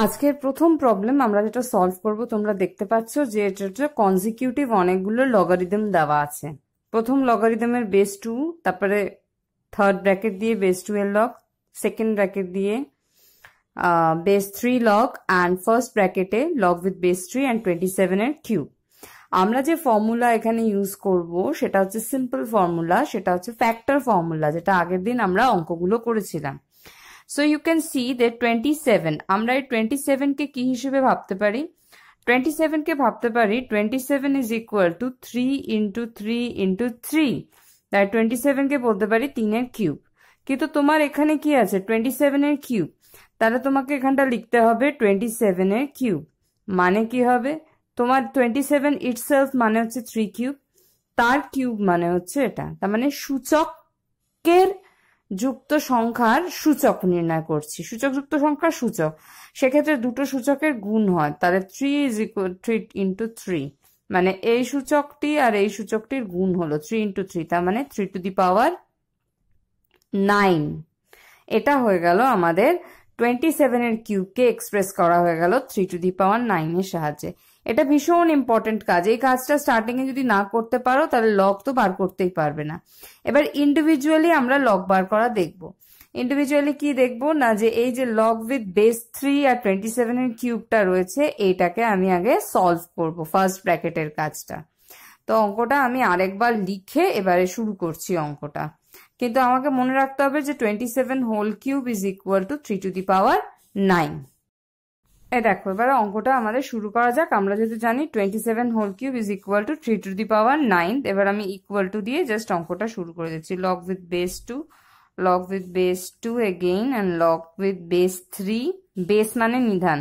আজকের প্রথম প্রবলেম আমরা যেটা সলভ করব, তোমরা দেখতে পাচ্ছ যে এটা কনজিকিউটিভ অনেকগুলো লগারিদম দেওয়া আছে। প্রথম লগারিদমের বেস 2, তারপরে থার্ড ব্র্যাকেট দিয়ে বেস 2 এর লগ, সেকেন্ড ব্র্যাকেট দিয়ে বেস 3 লগ, অ্যান্ড ফার্স্ট ব্র্যাকেটে লগ উইথ বেস 3 অ্যান্ড 27 এর কিউব। আমরা যে ফর্মুলা এখানে ইউজ করব সেটা হচ্ছে সিম্পল ফর্মুলা, সেটা হচ্ছে ফ্যাক্টর ফর্মুলা, যেটা আগের দিন আমরা অঙ্কগুলো করেছিলাম। So you can see that 27, আমরা এই 27 কে কি হিসেবে ভাবতে পারি? 27 কে ভাবতে পারি 27 is equal to 3 into 3 into 3, তাই 27 কে বলতে পারি 3 এর কিউব। কিন্তু তোমার এখানে কি আছে? 27 এর কিউব, তাহলে তোমাকে এখানটা লিখতে হবে 27 এর কিউব। মানে কি হবে? তোমার 27 itself মানে হচ্ছে 3 কিউব, তার কিউব মানে হচ্ছে এটা। তার মানে সূচকের যুক্ত সংখ্যার সূচক নির্ণয় করছি, সূচক যুক্ত সংখ্যার সূচক। সেক্ষেত্রে দুটো সূচকের গুণ হয়, তাহলে 3 is equal 3 into 3, মানে এই সূচকটি আর এই সূচকটির গুণ হলো 3 into 3, তার মানে 3 to the power 9। এটা হয়ে গেল আমাদের 27 এর কিউবকে এক্সপ্রেস করা হয়ে গেল 3 to the power 9 এর সাহায্যে। এটা ভীষণ ইম্পর্টেন্ট কাজ। এই কাজটা স্টার্টিং এ যদি না করতে পারো তাহলে লগ তো বার করতেই পারবে না। এবার ইন্ডিভিজুয়ালি আমরা লগ বার করা দেখব। ইন্ডিভিজুয়ালি কি দেখবো না, যে এই যে লগ উইথ বেস 3 আর 27 এর কিউবটা রয়েছে, এইটাকে আমি আগে সলভ করব, ফার্স্ট ব্র্যাকেটের কাজটা। তো অঙ্কটা আমি আরেকবার লিখে এবারে শুরু করছি অঙ্কটা। কিন্তু আমাকে মনে রাখতে হবে যে 27 whole cube is equal to 3 to the power 9। এই দেখো, এবারে অঙ্কটা আমাদের শুরু করা যাক। আমরা যেহেতু জানি 27 whole cube is equal to 3 to the power 9, এবার আমি ইকুয়াল টু দিয়ে জাস্ট অঙ্কটা শুরু করে দিচ্ছি। Log with base 2, log with base 2 again, and log with base 3, base মানে নিধান,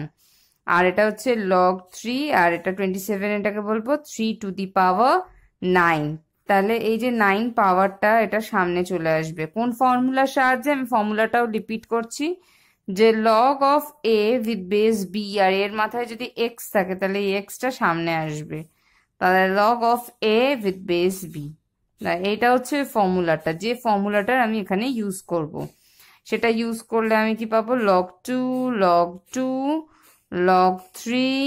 আর এটা হচ্ছে লগ 3, আর এটা 27, এটাকে বলবো 3 to the power 9। তাহলে এই যে 9 পাওয়ারটা এটা সামনে চলে আসবে কোন ফর্মুলার সাহায্যে? আমি ফর্মুলাটাও রিপিট করছি, যে log of a with base b, আর এর মাথায় যদি এক্স থাকে তাহলে এই এক্সটা সামনে আসবে, তাহলে log of a with base b. এইটা হচ্ছে ফর্মুলাটা, যে ফর্মুলাটার আমি এখানে ইউজ করব। সেটা ইউজ করলে আমি কি পাবো? লগ 2, লগ 2, লগ 3,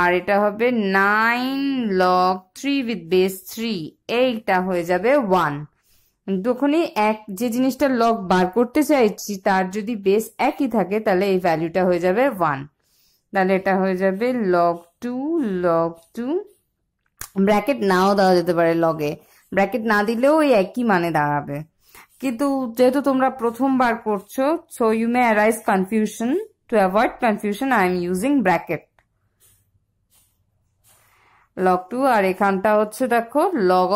আর এটা হবে 9 লগ 3 উইথ বেস 3, এইটা হয়ে যাবে 1। যখনই যে জিনিসটা লগ বার করতে চাইছি তার যদি বেস একই থাকে তাহলে এই ভ্যালুটা হয়ে যাবে 1। তাহলে এটা হয়ে যাবে লগ 2, লগ 2, ব্র্যাকেট নাও দেওয়া যেতে পারে লগে, ব্র্যাকেট না দিলেও ওই একই মানে দাঁড়াবে। কিন্তু যেহেতু তোমরা প্রথমবার করছো, so you may arise confusion. To avoid confusion I am using bracket. Log 2, আর এখানটা হচ্ছে দেখো লগ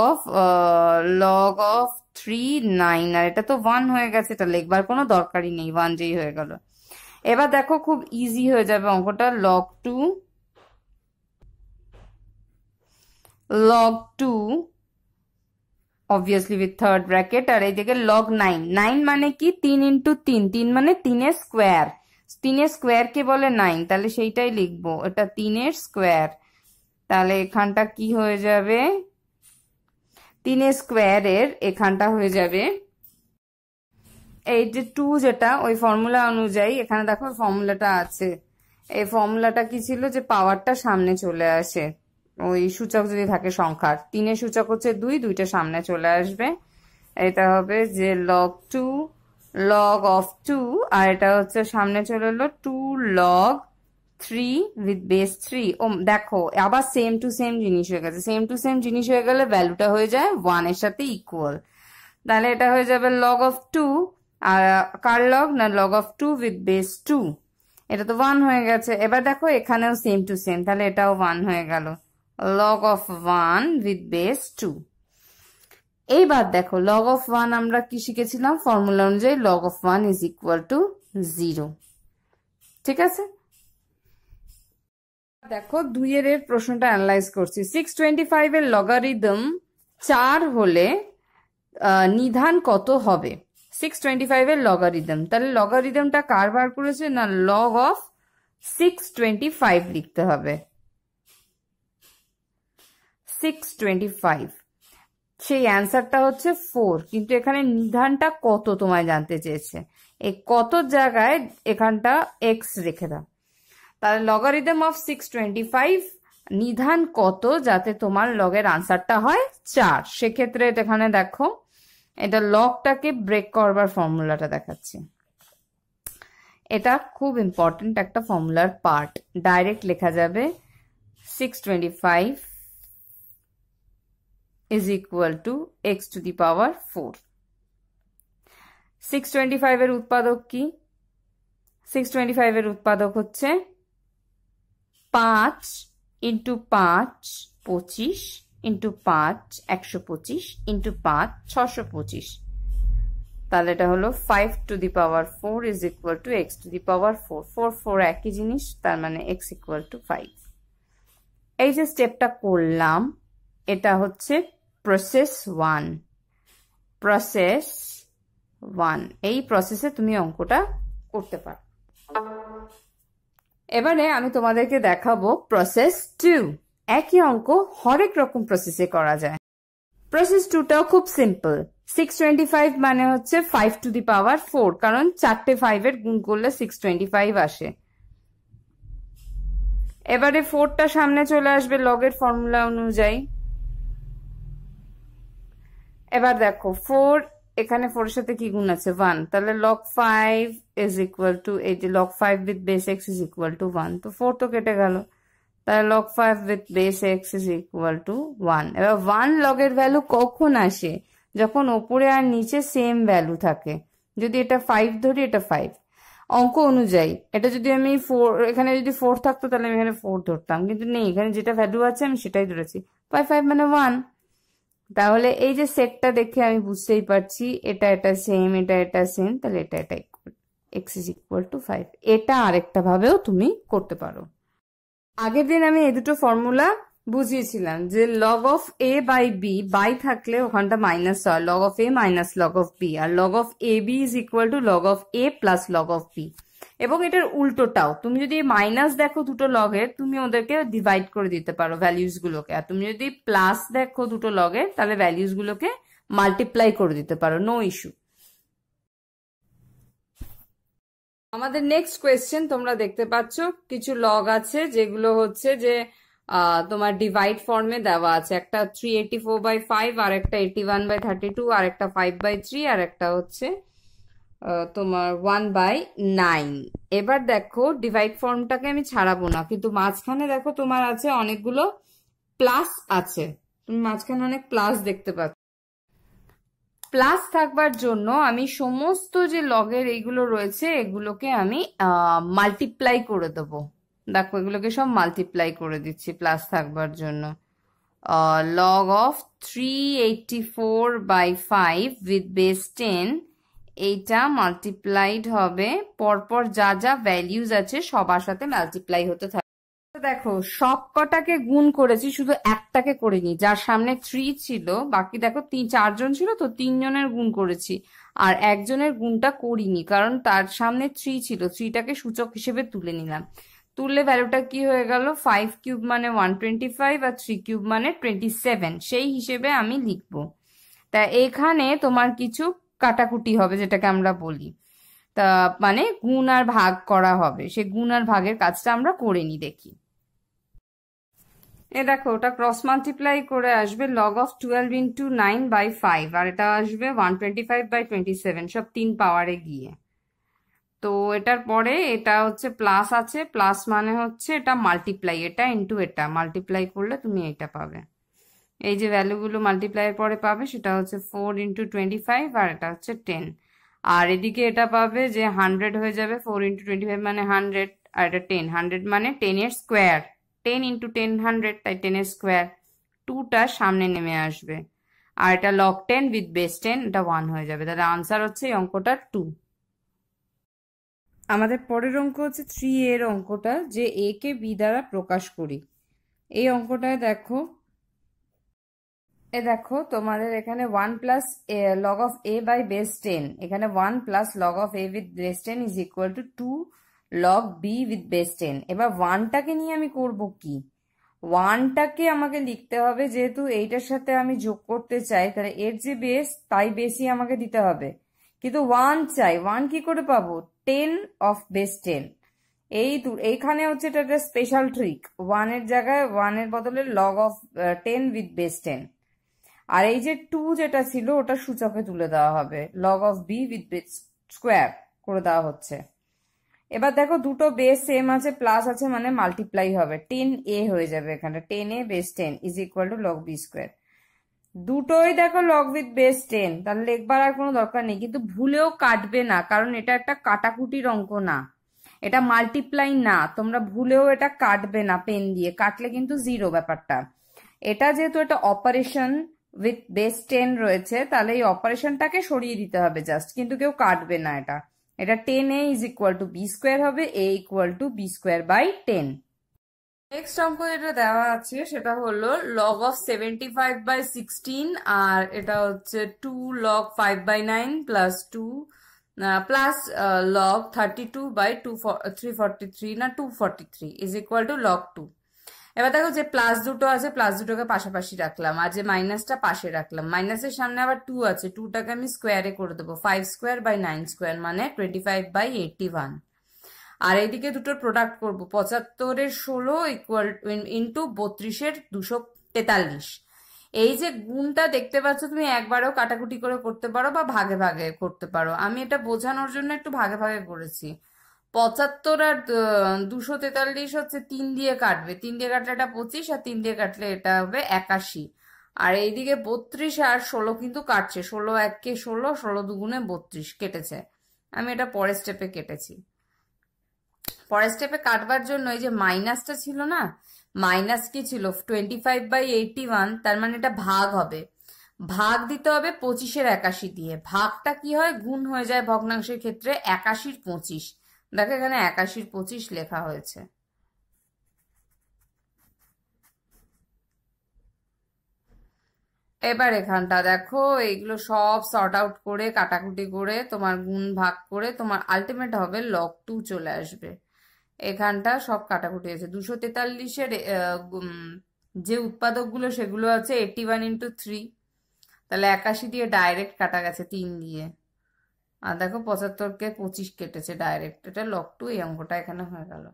অফ 3 9, আর এটা তো 1 হয়ে গেছে, এটা লিখবার কোনো দরকারই নেই, 1 যেই হয়ে গেল। এবার দেখো খুব ইজি হয়ে যাবে অঙ্কটা। Log 2, log 2 obviously with third bracket, আর এইদিকে লগ 9, 9 মানে কি? 3 into 3, 3 মানে 3 এর স্কোয়ার, 3 এর স্কোয়ার কে বলে 9, তাহলে সেইটাই লিখবো, এটা 3 এর স্কোয়ার। তাহলে এখানটা কি হয়ে যাবে? 3 স্কোয়ারের এখানটা হয়ে যাবে এই যে 2, যেটা ওই ফর্মুলা অনুযায়ী এখানে দেখো ফর্মুলাটা আছে। এই ফর্মুলাটা কি ছিল? যে পাওয়ারটা সামনে চলে আসে, ওই সূচক যদি থাকে সংখ্যার, 3 এর সূচক হচ্ছে 2, 2টা সামনে চলে আসবে। এটা হবে যে লগ 2 লগ অফ 2, আর এটা হচ্ছে সামনে চলে এলো 2 লগ 3 উইথ বেস 3। ও দেখো আবার সেম টু সেম জিনিস হয়ে গেছে, সেম টু সেম জিনিস হয়ে গেলে ভ্যালুটা হয়ে যায় 1 এর সাথে ইকুয়াল। তাহলে এটা হয়ে যাবে লগ অফ 2, আর কার লগ না? লগ অফ 2 উইথ বেস 2, এটা তো 1 হয়ে গেছে। এবার দেখো এখানেও সেম টু সেম, তাহলে এটাও 1 হয়ে গেল, লগ অফ 1 উইথ বেস 2। এইবার দেখো লগ অফ 1 আমরা কি শিখেছিলাম? ফর্মুলা অনুযায়ী log of 1 is equal two 0। ঠিক আছে, দেখো 2 এর প্রশ্নটা অ্যানালাইজ করছি। 625 এর লগারিদম 4 হলে নিধান কত হবে? 625 এর লগারিদম, তাহলে লগারিদমটা কার বার করেছে না? লগ অফ 625 লিখতে হবে, 625। সেই অ্যান্সারটা হচ্ছে 4, কিন্তু এখানে নিধানটা কত তোমায় জানতে চেয়েছে। এই কত জায়গায় এখানটা এক্স রেখে দাও। তাহলে লগারিদম অফ 625 নিধান কত যাতে তোমার লগের আনসারটা হয় 4। সেক্ষেত্রে এখানে দেখো এটা লগটাকে ব্রেক করবার ফর্মুলাটা দেখাচ্ছি। এটা খুব ইম্পর্টেন্ট একটা ফর্মুলার পার্ট। ডাইরেক্ট লেখা যাবে 625 is equal to x to the power 4। 625 এর উৎপাদক কি? 625 এর উৎপাদক হচ্ছে 5 ইন্টু 5 25 ইন্টু 5 125 ইন্টু 5 625। তাহলে এটা হলো 5 to the power 4 is equal to x to the power 4। 4 4 একই জিনিস, তার মানে x equal to 5। এই যে স্টেপটা করলাম এটা হচ্ছে প্রসেস 1। প্রসেস 1, এই প্রসেসে তুমি অঙ্কটা করতে পারো। এবারে আমি তোমাদেরকে দেখাবো প্রসেস 2। একই অঙ্ক হরেক রকম প্রসেসে করা যায়। প্রসেস 2টাও খুব সিম্পল। 625 মানে হচ্ছে 5 to the power 4, কারণ 4টে 5 এর গুণ করলে 625 আসে। এবারে 4টা সামনে চলে আসবে লগের ফর্মুলা অনুযায়ী। এবার দেখো 4, এখানে 4 এর সাথে কি গুণ আছে? 1। তাহলে log 5 is equal to, এই যে log 5 with base x is equal to 1। তো 4 তো কেটে গেল, তাহলে log 5 with base x is equal to 1। এবার 1 লগের ভ্যালু কখন আসে? যখন ওপরে আর নিচে সেম ভ্যালু থাকে। যদি এটা 5 ধরি, এটা 5 অঙ্ক অনুযায়ী। এটা যদি আমি 4, এখানে যদি 4 থাকতো তাহলে আমি এখানে 4 ধরতাম, কিন্তু নেই, এখানে যেটা ভ্যালু আছে আমি সেটাই ধরেছি। 5 5 মানে 1। তাহলে এই যে সেটটা দেখে আমি বুঝতেই পারছি এটা এটা সেম, এটা এটা সেম, তাহলে এটা এটা x is equal to 5। এটা আরেকটা ভাবেও তুমি করতে পারো। আগের দিন আমি এই দুটো ফর্মুলা বুঝিয়েছিলাম যে log of a by b by থাকলে ওখানটা মাইনাস হয়, log of a minus log of b, আর log of ab is equal to log of a plus log of b। এবং এটার উল্টোটাও, তুমি যদি মাইনাস দেখো দুটো লগের, তুমি ওদেরকে ডিভাইড করে দিতে পারো ভ্যালিউজ গুলোকে, আর তুমি যদি প্লাস দেখো দুটো লগের, তাহলে ভ্যালিউজ গুলোকে মাল্টিপ্লাই করে দিতে পারো, নো ইস্যু। আমাদের নেক্সট কোয়েশ্চেন তোমরা দেখতে পাচ্ছ কিছু লগ আছে যেগুলো হচ্ছে যে তোমার ডিভাইড ফর্মে দেওয়া আছে। একটা 384/5, আর একটা 81/32, আর একটা 5/3, আর একটা হচ্ছে তোমার 1/9। এবার দেখো ডিভাইড ফর্মটাকে আমি ছাড়াবো না, কিন্তু মাঝখানে দেখো তোমার আছে অনেকগুলো প্লাস আছে, তুমি মাঝখানে অনেক প্লাস দেখতে পাচ্ছ। প্লাস থাকবার জন্য আমি সমস্ত যে লগের এইগুলো রয়েছে এগুলোকে আমি মাল্টিপ্লাই করে দেবো। দেখো এগুলোকে সব মাল্টিপ্লাই করে দিচ্ছি প্লাস থাকবার জন্য। লগ অফ 384/5 উইথ বেস 10, এইটা মাল্টিপ্লাইড হবে পরপর যা যা ভ্যালিউজ আছে সবার সাথে মাল্টিপ্লাই হতে থাকে। দেখো সব কটাকে গুণ করেছি, শুধু একটাকে করিনি, যার সামনে 3 ছিল, বাকি দেখো 4জন ছিল তো 3 জনের গুণ করেছি, আর একজনের গুণটা করিনি কারণ তার সামনে 3 ছিল, 3টাকে সূচক হিসেবে তুলে নিলাম। তুললে ভ্যালুটা কি হয়ে গেল? 5 কিউব মানে 125, আর 3 কিউব মানে 27, সেই হিসেবে আমি লিখবো। তা এখানে তোমার কিছু কাটাকুটি হবে যেটাকে আমরা বলি, তা মানে গুণ আর ভাগ করা হবে, সে গুণ আর ভাগের কাজটা আমরা করে নি দেখি। এ দেখো ওটা ক্রস মাল্টিপ্লাই করে আসবে log of 12 into 9/5, আর এটা আসবে 125/27, সব 3 পাওয়ারে গিয়ে। তো এটার পরে এটা হচ্ছে প্লাস আছে, প্লাস মানে হচ্ছে এটা মাল্টিপ্লাই, এটা ইন্টু এটা মাল্টিপ্লাই করলে তুমি এটা পাবে। এই যে ভ্যালুগুলো মাল্টিপ্লাইয়ের পরে পাবে সেটা হচ্ছে 4 into 25, আর এটা হচ্ছে 10। আর এদিকে এটা পাবে যে 100 হয়ে যাবে, 4 into 25 মানে 100, আর এটা 10, 100 মানে 10 এর স্কোয়ার, 10 into 10 100, তাই 10 এর স্কোয়ার। 2টা সামনে নেমে আসবে, আর এটা log 10 উইথ বেস 10, এটা 1 হয়ে যাবে। তাহলে আনসার হচ্ছে এই অঙ্কটা 2। আমাদের পরের অঙ্ক হচ্ছে 3 এর অঙ্কটা, যে a কে b দ্বারা প্রকাশ করি। এই অঙ্কটায় দেখো দেখো তোমাদের এখানে 1 plus log of a by base 10, এখানে 1 plus log of a with base 10 is equal to 2 log b with base 10। এবার 1টাকে নিয়ে আমি করব কি? 1টাকে আমাকে লিখতে হবে, যেহেতু এইটার সাথে আমি যোগ করতে চাই, তাহলে এর যে বেস তাই বেসই আমাকে দিতে হবে, কিন্তু 1 চাই। 1 কি করে পাবো? 10 of base 10। এইখানে হচ্ছে এটা একটা স্পেশাল ট্রিক, 1 এর জায়গায় 1 এর বদলে লগ অফ 10 উইথ বেস 10। আর এই যে 2 যেটা ছিল ওটা সূচকে তুলে দেওয়া হবে, log of b with base square করে দেওয়া হচ্ছে। এবার দেখো দুটো বেস সেম আছে, প্লাস আছে, মানে মাল্টিপ্লাই হবে, 10a হয়ে যাবে এখানে, 10a base 10 is equal to log b square. দুটোই দেখো লগ উইথ বেস 10, তাহলে লিখবার আর কোনো দরকার নেই। কিন্তু ভুলেও কাটবে না, কারণ এটা একটা কাটাকুটির অঙ্ক না, এটা মাল্টিপ্লাই না। তোমরা ভুলেও এটা কাটবে না, পেন দিয়ে কাটলে কিন্তু জিরো ব্যাপারটা। এটা যেহেতু এটা অপারেশন উইথ বেস 10 রয়েছে, তাহলে এই অপারেশনটাকে সরিয়ে দিতে হবে জাস্ট, কিন্তু কেউ কাটবে না এটা। এটা 10a is equal to b square হবে, a equal to b square by 10। Next অঙ্ক যেটা দেওয়া আছে সেটা হলো লগ অফ 75/16, আর এটা হচ্ছে 2 log 5/9 প্লাস 2 প্লাস লগ 32/343 না 243 ইজ ইকুয়াল টু লগ 2। এবার দেখো যে প্লাস দুটো আছে, প্লাস দুটোকে পাশাপাশি রাখলাম, আর যে মাইনাসটা পাশে রাখলাম। মাইনাসের সামনে আবার 2 আছে, 2টাকে আমি স্কোয়ারে করে দেবো, 5 স্কোয়ার বাই 9 স্কোয়ার মানে 25/81। আর এইদিকে দুটোর প্রোডাক্ট করবো, 75-এর 16 ইকুয়াল ইন্টু 32-এর 243। এই যে গুণটা দেখতে পাচ্ছ তুমি, একবারও কাটাকুটি করে করতে পারো বা ভাগে ভাগে করতে পারো। আমি এটা বোঝানোর জন্য একটু ভাগে ভাগে করেছি। 75 আর 243 হচ্ছে 3 দিয়ে কাটবে, 3 দিয়ে কাটলে এটা 25, আর 3 দিয়ে কাটলে এটা হবে 81। আর এইদিকে 32 আর 16 কিন্তু কাটছে, 16 1 16, 16 2 32 কেটেছে। আমি এটা পরের স্টেপে কেটেছি। পরের স্টেপে কাটবার জন্য এই যে মাইনাসটা ছিল না, মাইনাস কি ছিল 25/81, তার মানে এটা ভাগ হবে, ভাগ দিতে হবে 25-এর 81 দিয়ে। ভাগটা কি হয়, গুণ হয়ে যায় ভগ্নাংশের ক্ষেত্রে, 81-র 25। দেখো এখানে 81-র 25 লেখা হয়েছে। এবার এখানটা দেখো এইগুলো সব সর্ট আউট করে কাটাকুটি করে তোমার গুণ ভাগ করে তোমার আলটিমেট হবে লগ 2 চলে আসবে। এখানটা সব কাটাকুটি আছে। 243-এর যে উৎপাদকগুলো সেগুলো আছে 81 ইন্টু 3, তাহলে 81 দিয়ে ডাইরেক্ট কাটা গেছে 3 দিয়ে। আর দেখো 75-কে 25 কেটেছে ডাইরেক্ট, এটা লগ 2, এই অঙ্কটা এখানে হয়ে গেল।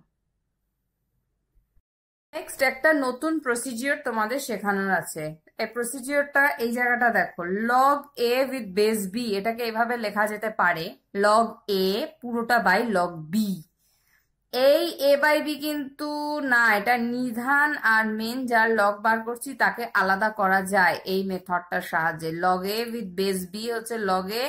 নেক্সট একটা নতুন প্রসিজিওর তোমাদের শেখানোর আছে। এই প্রসিজিওরটা এই জায়গাটা দেখো, log a with base b, এটাকে এভাবে লেখা যেতে পারে লগ এ পুরোটা বাই লগ বি। এই এ বাই বি কিন্তু না, এটা নিধান আর মেন যার লগ বার করছি তাকে আলাদা করা যায় এই মেথডটার সাহায্যে। Log a with base b হচ্ছে লগ এ,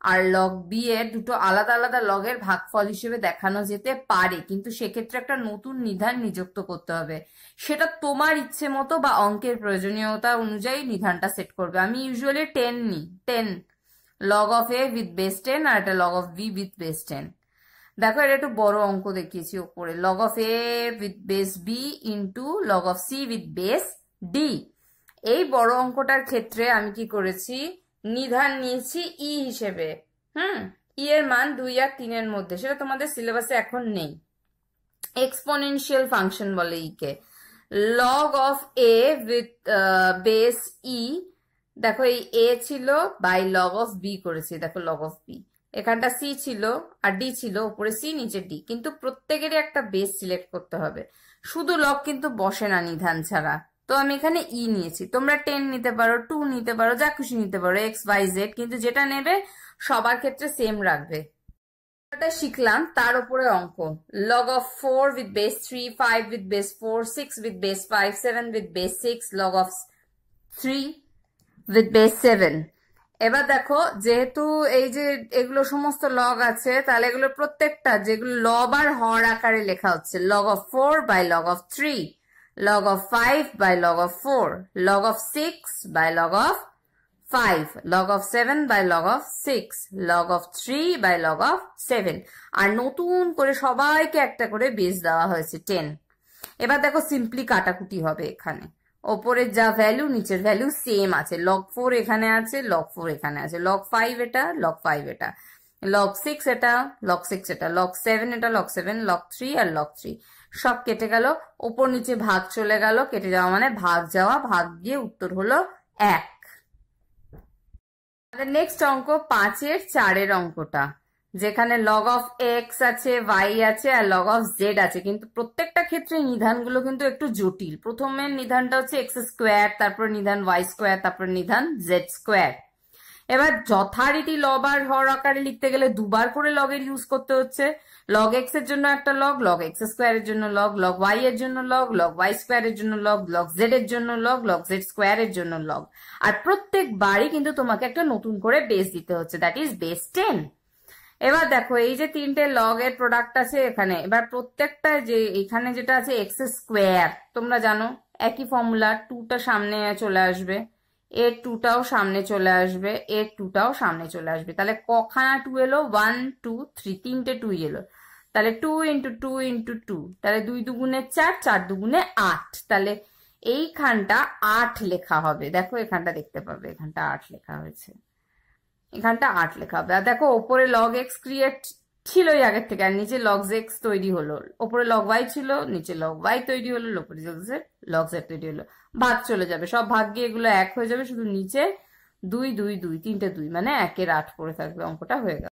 আর লগ বি এর দুটো আলাদা আলাদা লগের ভাগফল হিসেবে দেখানো যেতে পারে, কিন্তু সেক্ষেত্রে একটা নতুন নিধান নিযুক্ত করতে হবে। সেটা তোমার ইচ্ছে মতো বা অঙ্কের প্রয়োজনীয়তা অনুযায়ী নিধানটা সেট করবে। আমি ইউজুয়ালি 10 নিই, 10 log of a with base 10, আর এটা log of b with base 10। দেখো এটা একটু বড় অঙ্ক দেখিয়েছি ওপরে, log of a with base b into log of c with base d. এই বড় অঙ্কটার ক্ষেত্রে আমি কি করেছি, নিধান নিয়েছি ই হিসেবে। ই এর মান 2 আর 3 এর মধ্যে, সেটা তোমাদের সিলেবাসে এখন নেই। এক্সপোনেনশিয়াল ফাংশন বলে ই কে। Log of a with base e, দেখো এই এ ছিল বাই লগ অফ বি করেছি, দেখো লগ অফ বি। এখানটা সি ছিল আর ডি ছিল, উপরে সি নিচে ডি, কিন্তু প্রত্যেকেরই একটা বেস সিলেক্ট করতে হবে, শুধু লগ কিন্তু বসে না নিধান ছাড়া। তো আমি এখানে ই নিয়েছি, তোমরা 10 নিতে পারো, 2 নিতে পারো, যা খুশি নিতে পারো, এক্স ওয়াই জেড, কিন্তু যেটা নেবে সবার ক্ষেত্রে সেম রাখবে। এটা শিখলাম, তার উপরে অঙ্ক log of 4 with base 3, 5 with base 4, 6 with base 5, 7 with base 6, log of 3 with base 7। এবার দেখো যেহেতু এই যে এগুলো সমস্ত লগ আছে, তাহলে এগুলো প্রত্যেকটা যেগুলো লব আর হর আকারে লেখা হচ্ছে, log of 4 by log of 3, log of 5 by log of 4, log of 6 by log of 5, log of 7 by log of 6, log of 3 by log of 7। আর নতুন করে সবাইকে একটা করে বেস দেওয়া হয়েছে 10। এবার দেখো সিম্পলি কাটাকুটি হবে এখানে, ওপরের যা ভ্যালু নিচের ভ্যালু সেম আছে, log 4 এখানে আছে, log 4 এখানে আছে, log 5 এটা, log 5 এটা, log 6 এটা, log 6 এটা, log 7 এটা, log 7, log 3 আর log 3 সব কেটে গেল, ওপর নিচে ভাগ চলে গেল, কেটে যাওয়া মানে ভাগ যাওয়া, ভাগ দিয়ে উত্তর হলো 1। নেক্সট অঙ্ক 5-এর 4-এর অঙ্কটা, যেখানে লগ অফ এক্স আছে, ওয়াই আছে আর লগ অফ জেড আছে, কিন্তু প্রত্যেকটা ক্ষেত্রে নিধানগুলো কিন্তু একটু জটিল। প্রথমের নিধানটা হচ্ছে এক্স স্কোয়ার, তারপর নিধান ওয়াই স্কোয়ার, তারপর নিধান জেড স্কোয়ার। এবার যথারীতি লব আর হর আকারে লিখতে গেলে দুবার করে লগের ইউজ করতে হচ্ছে। লগ এক্স এর জন্য একটা লগ, লগ এক্স স্কোয়ার এর জন্য লগ, লগ ওয়াই এর জন্য লগ, লগ ওয়াই স্কোয়ার এর জন্য লগ, লগ জেড এর জন্য লগ, লগ জেড স্কোয়ার এর জন্য লগ। আর প্রত্যেকবারই কিন্তু তোমাকে একটা নতুন করে বেস দিতে হচ্ছে, দ্যাট ইজ বেস 10। এবার দেখো এই যে তিনটে লগ এর প্রোডাক্ট আছে এখানে, এবার প্রত্যেকটা যে এখানে যেটা আছে এক্স স্কোয়ার, তোমরা জানো একই ফর্মুলা, 2টা সামনে চলে আসবে, এর 2টাও সামনে চলে আসবে, এর 2টাও সামনে চলে আসবে। তাহলে কখানা 2 এলো? 1 2 3, তিনটে 2 এলো। তাহলে 2 ইন্টু 2 ইন্টু 2, তাহলে 2 দুগুণে 4, 4 দুগুণে 8। তাহলে এইখানটা 8 লেখা হবে। দেখো এখানটা দেখতে পাবে, এখানটা 8 লেখা হয়েছে, এখানটা 8 লেখা হবে। আর দেখো ওপরে লগ এক্স ক্রিয়েট ছিলই আগের থেকে, আর নিচে লগ এক্স তৈরি হলো। ওপরে লগ ওয়াই ছিল, নিচে লগ ওয়াই তৈরি হলো, ওপরে লগ জেড তৈরি হলো। ভাগ চলে যাবে, সব ভাগ গিয়ে এগুলো এক হয়ে যাবে, শুধু নিচে 2 2 2, তিনটে 2 মানে 1 এর 8 পড়ে থাকবে, অঙ্কটা হয়ে গেল।